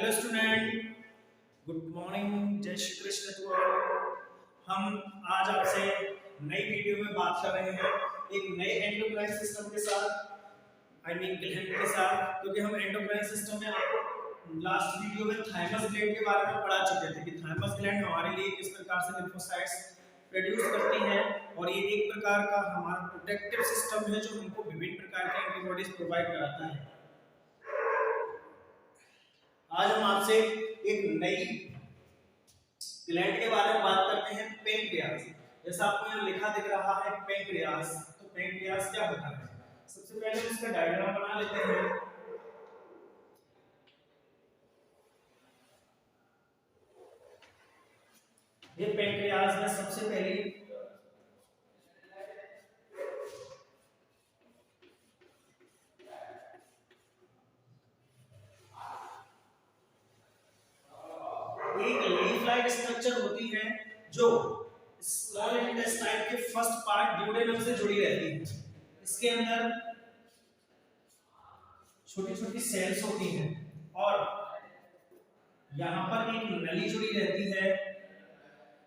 Hello student, good morning, जय Shri Krishna to all. हम आज आपसे नई वीडियो में बात कर रहे हैं एक नए एंडोक्राइन सिस्टम के साथ, आई मीन ग्लैंड के साथ, क्योंकि हम एंडोक्राइन सिस्टम में आपको लास्ट वीडियो में थाइमस ग्लैंड के बारे में पढ़ा चुके थे कि थाइमस ग्लैंड हमारे लिए किस प्रकार से लिम्फोसाइट्स प्रोड्यूस करती है और ये एक प्रकार का हमारा प्रोटेक्टिव सिस्टम है जो हमको विभिन्न प्रकार के एंटीबॉडीज प्रोवाइड कराता है। आज हम आपसे एक नई ग्लैंड के बारे में बात करते हैं, पेनक्रियास। जैसा आपको यहाँ लिखा दिख रहा है पेनक्रियास, तो पेनक्रियास क्या होता है? सबसे पहले हम इसका डायग्राम बना लेते हैं। ये पेनक्रियास में सबसे पहली एक लीफ लाइक स्ट्रक्चर होती है जो स्मॉल इंटेस्टाइन के फर्स्ट पार्ट ड्यूडेनम से जुड़ी रहती है। इसके अंदर छोटी छोटी सेल्स होती हैं और यहाँ पर एक नली जुड़ी रहती है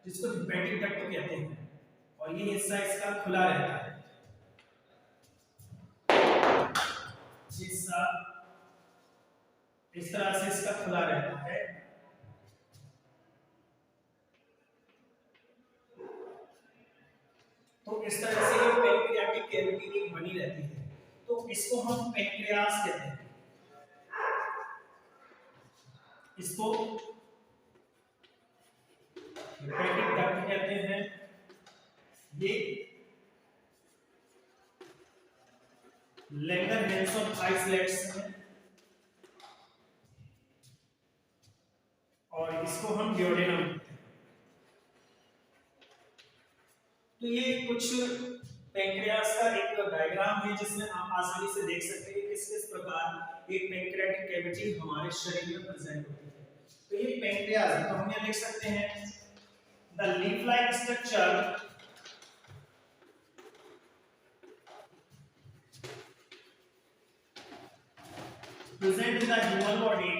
जिसको हेपेटिक डक्ट कहते हैं और ये हिस्सा इसका खुला रहता है। हिस्सा इस तरह से इसका खुला रहता है। तो इस तरह से ये पैंक्रियाटिक कैविटी एक बनी रहती है, तो इसको हम पैंक्रियास कहते हैं। इसको हेपेटिक डक्ट कहते हैं। ये लैंगरहैंस ऑफ आइसलेट्स हैं और इसको हम ड्यूडेनम कहते हैं। तो ये कुछ पैंक्रियास का एक डायग्राम है जिसमें आप आसानी से देख सकते हैं किस किस प्रकार एक पैंक्रियाटिक कैविटी हमारे शरीर में प्रेजेंट होती है। तो ये पैंक्रियास है, तो हम यहाँ लिख सकते हैं the leaf like structure present in the human body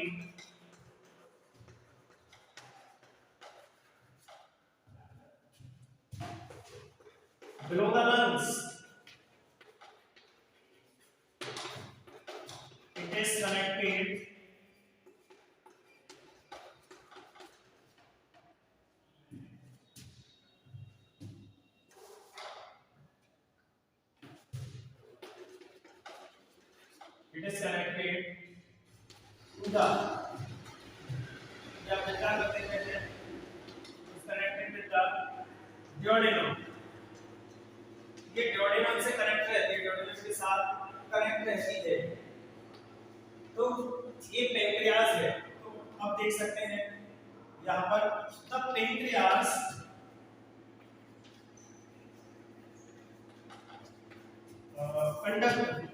below the lungs. It is connected to the duodenum। ये duodenum से कनेक्ट रहती है, duodenum के साथ कनेक्ट रहती है। तो ये पैंक्रियास है। तो आप देख सकते हैं यहाँ पर the pancreas conduct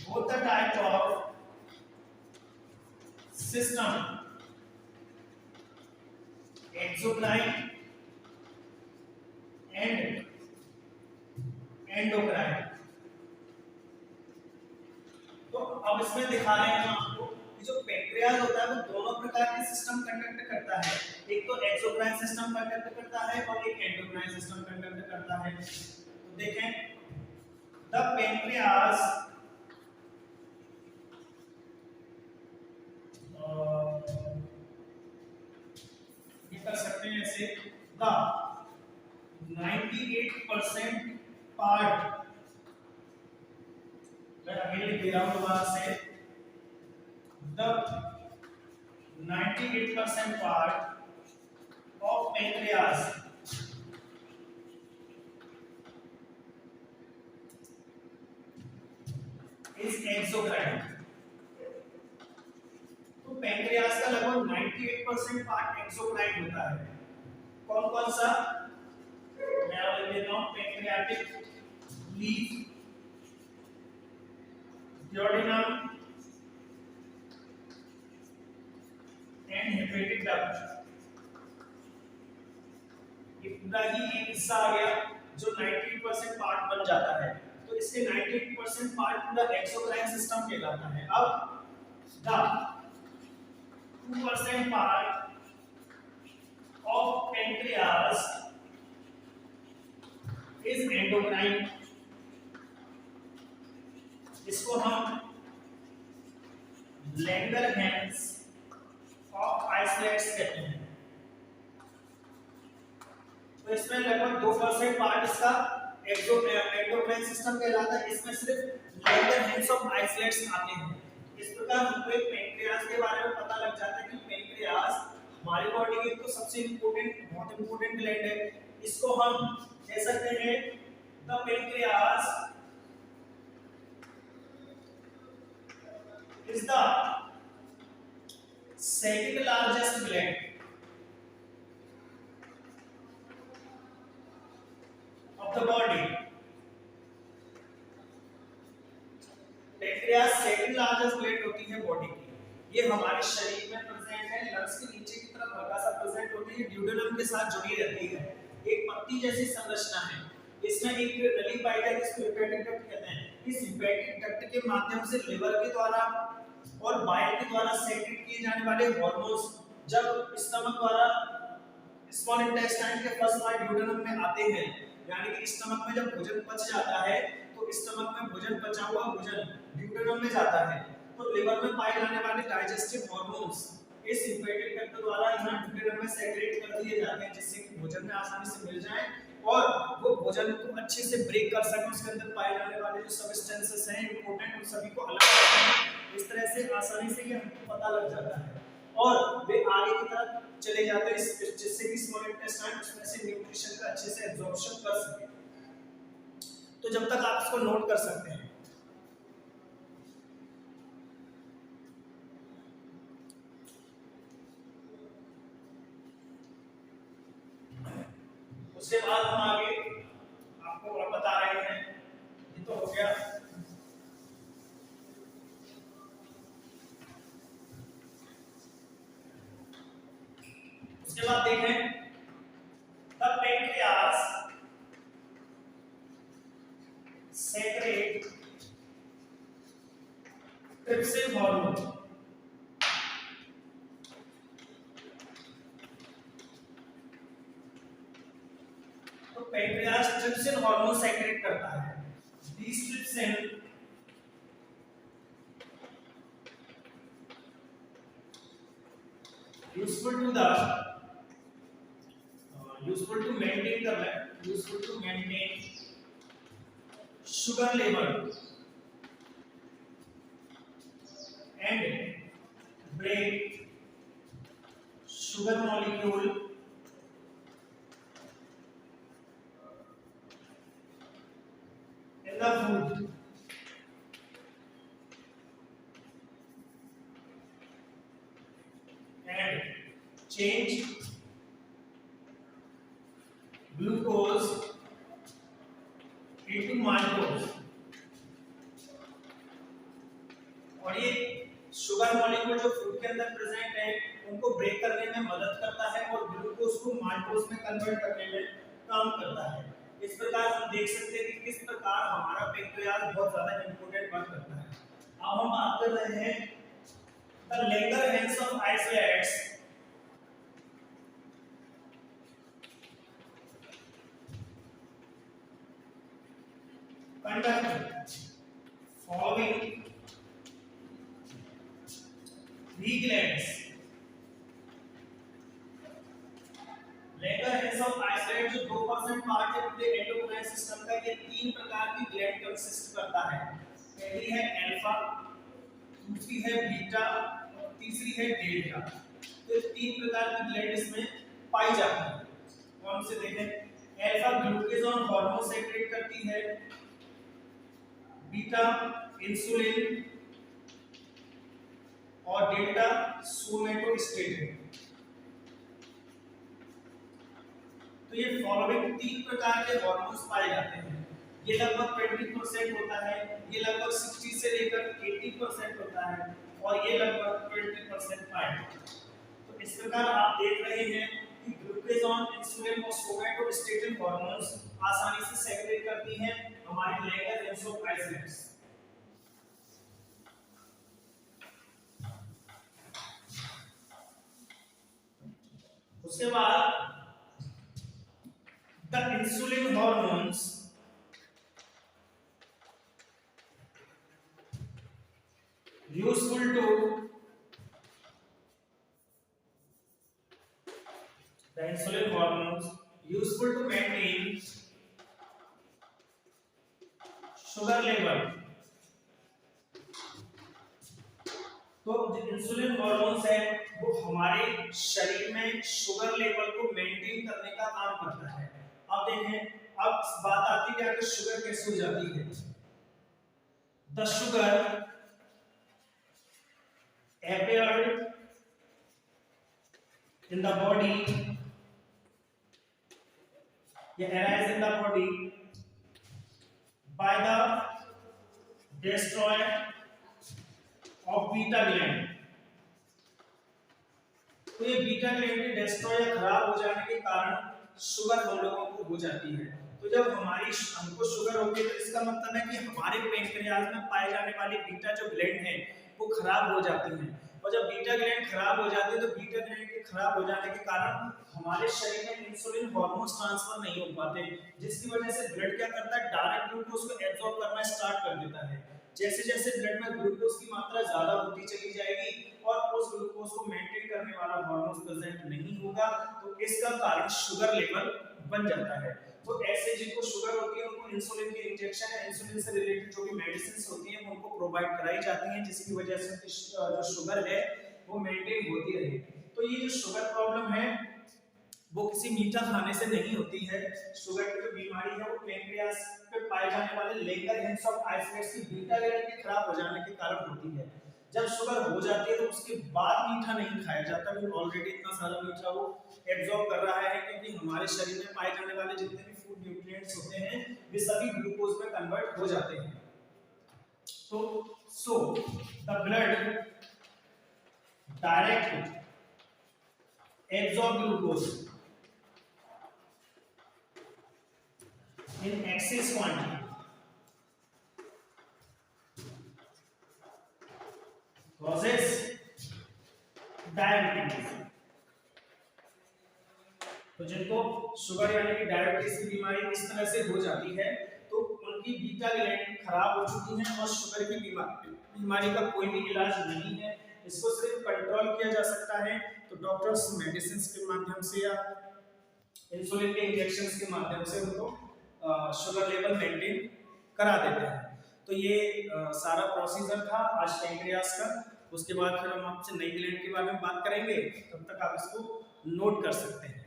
both the type of system, exocrine and endocrine। तो अब इसमें दिखा रहे हैं आपको कि जो पैंक्रियास होता है वो दोनों प्रकार के सिस्टम कंडक्ट करता है। एक तो एक्सोक्राइन सिस्टम कंडक्ट करता है और एक एंडोक्राइन सिस्टम कंडक्ट करता है। तो देखें द पैंक्रियास कर सकते हैं ऐसे द 98% पार्ट, मैं अगले लिख दे रहा हूं दोबारा से, the 98% part of pancreas is exocrine. तो पैंक्रियास का लगभग 98% पार्ट एक्सोक्राइन होता है। कौन कौन सा? मैं लिख देता हूं pancreatic leaf, duodenum and hepatic duct. ये पूरा ही एक हिस्सा आ गया जो 90% पार्ट बन जाता है। तो तो इसके 90% पार्ट पूरा एक्सोक्राइन सिस्टम कहलाता है। अब the 2% part of pancreas is endocrine. इसको हम लैंगरहैंस ऑफ आइसोलेट्स कहते हैं। तो इसमें लगभग 2% पार्ट इसका एंडोक्राइन सिस्टम कहलाता है। इसमें सिर्फ लैंगरहैंस ऑफ आइसोलेट्स आते हैं। इस प्रकार हमको एक पेंक्रियास के बारे में पता लग जाता है कि पेंक्रियास हमारी बॉडी की तो सबसे इम्पोर्टेंट, बहुत इम्पोर्टेंट ग्लैंड है। इसको हम कह सकते हैं the pancreas is the second largest gland of the body। Pancreas second largest gland होती है बॉडी की। ये हमारे शरीर में प्रेजेंट है, लंग्स के नीचे की तरफ हल्का सा प्रेजेंट होती है, ड्यूडेनम के साथ जुड़ी रहती है। एक पत्ती जैसी संरचना है। इसमें एक नली पाई है जिसको हेपेटिक डक्ट कहते हैं। इस हेपेटिक डक्ट के माध्यम से लिवर के द्वारा और बाइल के द्वारा सेक्रेट किए जाने वाले हार्मोन्स जब स्टमक द्वारा स्मॉल इंटेस्टाइन के फर्स्ट पार्ट ड्यूडेनम में आते हैं, यानी कि स्टमक में जब भोजन पच जाता है तो स्टमक में भोजन पचा हुआ भोजन ड्यूडेनम में जाता है, तो लिवर में पाए जाने वाले डाइजेस्टिव हार्मोन्स इस हेपेटिक डक्ट द्वारा यहाँ ड्यूडेनम में सेक्रेट कर दिए जाते हैं, जिससे कि भोजन में आसानी से मिल जाए और वो भोजन को अच्छे से ब्रेक कर सके। उसके अंदर पाए जाने वाले जो सब्सटेंसेस हैं इंपॉर्टेंट, उन सभी को अलग कर इस तरह से आसानी से ये हमको पता लग जाता है और वे आगे की तरफ चले जाते हैं, जिससे कि स्मॉल इंटेस्टाइन उसमें से न्यूट्रिशन का अच्छे से एब्जॉर्प्शन कर सके। तो जब तक आप इसको नोट कर सकते हैं। उसके बाद हम आगे आपको और बता रहे हैं। ये तो हो गया। उसके बाद देखें the pancreas secrete trypsin hormone. तो पेंक्रियास ट्रिप्सिन हार्मोन सेक्रेट करता है। This trypsin useful to maintain sugar level and break sugar molecule in the food and change glucose into maltose। और ये शुगर मॉलिक्यूल जो फूड के अंदर present है उनको ब्रेक करने में मदद करता है और ग्लूकोज को माल्टोज में कन्वर्ट करने में काम करता है। इस प्रकार हम देख सकते हैं कि किस प्रकार हमारा पेंक्रियास बहुत ज्यादा इंपॉर्टेंट वर्क करता है। अब हम बात कर रहे हैं the Langerhans of isolates conduct following three glands। Langerhans of isolate जो 2% पार्ट है पूरे एंडोक्राइन सिस्टम का, ये तीन प्रकार की ग्लैंड कंसिस्ट करता है। पहली है अल्फा, दूसरी है बीटा और तीसरी है डेल्टा। तो तीन प्रकार की ग्लैंड इसमें पाई जाती है। कौन से देखें? अल्फा ग्लूकेगॉन हार्मोन सेक्रेट करती है, बीटा इंसुलिन और डेल्टा सोमेटोस्टेटिन। तो ये फॉलोइंग तीन प्रकार के हार्मोन्स पाए जाते हैं। ये लगभग 20% होता है, ये लगभग 60 से लेकर 80% होता है और ये लगभग 20% पाए जाते हैं। तो इस प्रकार आप देख रहे हैं कि ग्लूकेगॉन, इंसुलिन और सोमेटोस्टेटिन हार्मोन्स आसानी से सेक्रेट करती हैं हमारी लैंगरहैंस ऑफ आइसोलेट्स। उसके बाद the insulin hormones useful to the insulin hormones useful to maintain sugar level। तो जो इंसुलिन हॉर्मोन्स है वो हमारे शरीर में शुगर लेवल को मेंटेन करने का काम करता है। अब देखें, अब बात आती है कि शुगर कैसे हो जाती है। The sugar appeared in the body, ये arise in the body by the destroy of beta gland। तो ये बीटा ग्लैंड के डिस्ट्रॉय या खराब हो जाने के कारण शुगर हम लोगों को हो जाती है। तो जब हमको शुगर होती है तो इसका मतलब है कि हमारे पैंक्रियाज में पाए जाने वाली बीटा जो ग्लैंड है वो खराब हो जाती हैं। और जब बीटा ग्लैंड खराब हो जाती है तो बीटा ग्लैंड के खराब हो जाने के कारण हमारे शरीर में इंसुलिन हार्मोन्स ट्रांसफर नहीं हो पाते, जिसकी वजह से ब्लड क्या करता है, डायरेक्ट ग्लूकोज को एब्जॉर्ब करना स्टार्ट कर देता है। जैसे जैसे ब्लड में ग्लूकोज की मात्रा ज्यादा होती चली जाएगी और उस ग्लूकोज को मेंटेन करने वाला हार्मोन प्रेजेंट नहीं होगा तो इसका कारण शुगर लेवल बन जाता है। तो ऐसे जिनको शुगर होती है उनको इंसुलिन के इंजेक्शन या इंसुलिन से रिलेटेड जो भी मेडिसिन होती हैं उनको प्रोवाइड कराई जाती हैं, जिसकी वजह से जो शुगर है वो मेंटेन होती रहे। तो ये जो शुगर प्रॉब्लम है वो किसी मीठा खाने से नहीं होती है। शुगर की जो बीमारी है वो पैंक्रियास पे पाए जाने वाले लैंगरहैंस ऑफ आइसोलेट्स की बीटा ग्लैंड के खराब हो जाने के कारण होती है। जब शुगर हो जाती है तो उसके बाद मीठा नहीं खाया जाता, क्योंकि ऑलरेडी इतना सारा मीठा वो एब्जॉर्ब कर रहा है, क्योंकि हमारे शरीर में पाए जाने वाले जितने भी फूड न्यूट्रिएंट्स होते हैं वे सभी ग्लूकोज में कन्वर्ट हो जाते हैं। तो so the blood direct absorb glucose in excess quantity causes diabetes। तो जिनको शुगर यानी कि डायबिटीज की बीमारी इस तरह से हो जाती है तो उनकी बीटा ग्लैंड खराब हो चुकी है और शुगर की बीमारी का कोई भी इलाज नहीं है, इसको सिर्फ कंट्रोल किया जा सकता है। तो डॉक्टर्स मेडिसिन के माध्यम से या इंसुलिन के इंजेक्शन के माध्यम से उनको शुगर लेवल मेंटेन करा देते हैं। तो ये सारा प्रोसीजर था आज पैंक्रियास का। उसके बाद फिर हम आपसे नई ग्लैंड के बारे में बात करेंगे, तब तक आप इसको नोट कर सकते हैं।